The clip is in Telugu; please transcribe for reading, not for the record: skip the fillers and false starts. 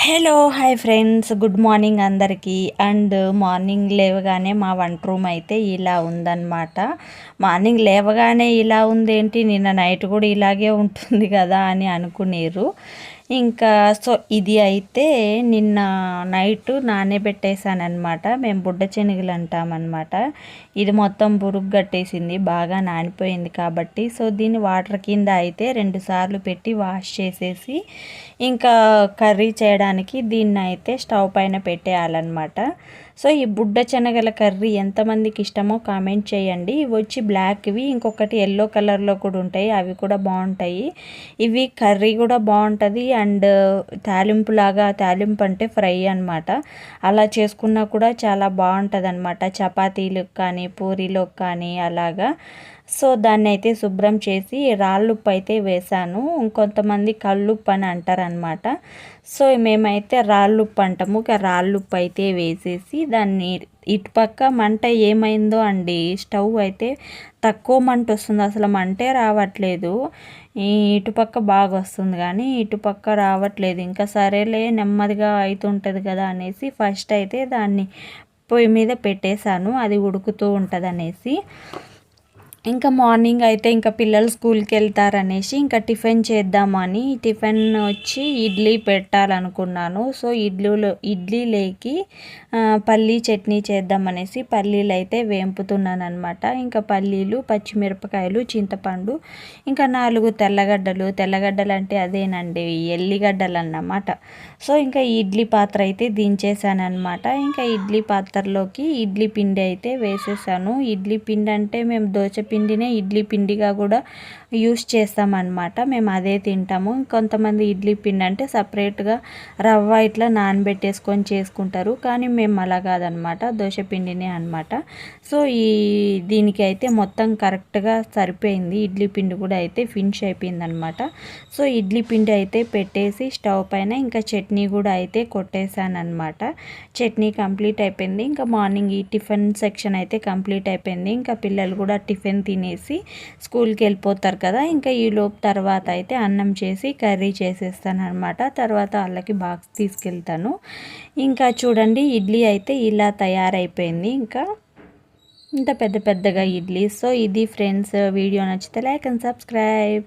Hello hi friends, good morning అందరికీ. అండ్ మార్నింగ్ లేవగానే మా వంట రూమ్ అయితే ఇలా ఉందన్నమాట. మార్నింగ్ లేవగానే ఇలా ఉందేంటి, నిన్న నైట్ కూడా ఇలాగే ఉంటుంది కదా అని అనుకునేరు. ఇంకా సో ఇది అయితే నిన్న నైట్ నానబెట్టేసానమాట. మేము బుడ్డ శనగలు అంటామన్నమాట. ఇది మొత్తం బురుగు కట్టేసింది, బాగా నానిపోయింది కాబట్టి. సో దీన్ని వాటర్ కింద అయితే 2 సార్లు పెట్టి వాష్ చేసేసి ఇంకా కర్రీ చేయడానికి దీన్ని అయితే స్టవ్ పైన పెట్టేయాలన్నమాట. సో ఈ బుడ్డ శనగల కర్రీ ఎంతమందికి ఇష్టమో కామెంట్ చేయండి. ఇవి వచ్చి బ్లాక్వి, ఇంకొకటి ఎల్లో కలర్లో కూడా ఉంటాయి, అవి కూడా బాగుంటాయి. ఇవి కర్రీ కూడా బాగుంటుంది. అండ్ తాలింపు అంటే ఫ్రై అనమాట. అలా చేసుకున్నా కూడా చాలా బాగుంటుంది అనమాట, చపాతీలకు కానీ పూరీలకు కానీ అలాగా. సో దాన్ని అయితే శుభ్రం చేసి రాళ్ళుప్పు అయితే వేసాను. ఇంకొంతమంది కల్లుప్పు అని అంటారనమాట. సో మేమైతే రాళ్ళుప్పు అంటాము. రాళ్ళుప్పు అయితే వేసేసి దాన్ని ఇటుపక్క మంట ఏమైందో అండి, స్టవ్ అయితే తక్కువ మంట వస్తుంది, అసలు మంటే రావట్లేదు. ఈ ఇటుపక్క బాగా వస్తుంది కానీ ఇటుపక్క రావట్లేదు. ఇంకా సరేలే నెమ్మదిగా అవుతుంటుంది కదా అనేసి ఫస్ట్ అయితే దాన్ని పొయ్యి మీద పెట్టేశాను, అది ఉడుకుతూ ఉంటుంది అనేసి. ఇంకా మార్నింగ్ అయితే ఇంకా పిల్లలు స్కూల్కి వెళ్తారనేసి ఇంకా టిఫిన్ చేద్దామని, టిఫిన్ వచ్చి ఇడ్లీ పెట్టాలనుకున్నాను. సో ఇడ్లీలోకి పల్లీ చట్నీ చేద్దామనేసి పల్లీలు అయితే వేంపుతున్నాను అనమాట. ఇంకా పల్లీలు, పచ్చిమిరపకాయలు, చింతపండు, ఇంకా 4 తెల్లగడ్డలు అంటే అదేనండి, ఎల్లిగడ్డలు అన్నమాట. సో ఇంకా ఇడ్లీ పాత్ర అయితే దించేసాను అనమాట. ఇంకా ఇడ్లీ పాత్రలోకి ఇడ్లీ పిండి అయితే వేసేసాను. ఇడ్లీ పిండి అంటే మేము దోశ పిండినే ఇడ్లీ పిండిగా కూడా యూస్ చేస్తామన్నమాట. మేము అదే తింటాము. కొంతమంది ఇడ్లీ పిండి అంటే సపరేట్గా రవ్వ ఇట్లా నానబెట్టేసుకొని చేసుకుంటారు, కానీ మేము అలా కాదనమాట, దోశ పిండినే అనమాట. సో దీనికి అయితే మొత్తం కరెక్ట్గా సరిపోయింది. ఇడ్లీ పిండి కూడా అయితే ఫినిష్ అయిపోయింది అనమాట. సో ఇడ్లీ పిండి అయితే పెట్టేసి స్టవ్ పైన ఇంకా చట్నీ కూడా అయితే కొట్టేశాను అనమాట. చట్నీ కంప్లీట్ అయిపోయింది. ఇంకా మార్నింగ్ ఈ టిఫిన్ సెక్షన్ అయితే కంప్లీట్ అయిపోయింది. ఇంకా పిల్లలు కూడా టిఫిన్ తినేసి స్కూల్కి వెళ్ళిపోతారు కదా. ఇంకా ఈ లోపు తర్వాత అయితే అన్నం చేసి కర్రీ చేసేస్తాను అనమాట. తర్వాత వాళ్ళకి బాక్స్ తీసుకెళ్తాను. ఇంకా చూడండి ఇడ్లీ అయితే ఇలా తయారైపోయింది. ఇంకా ఇంత పెద్దగా ఇడ్లీ. సో ఇది ఫ్రెండ్స్, వీడియో నచ్చితే లైక్ అండ్ సబ్స్క్రైబ్.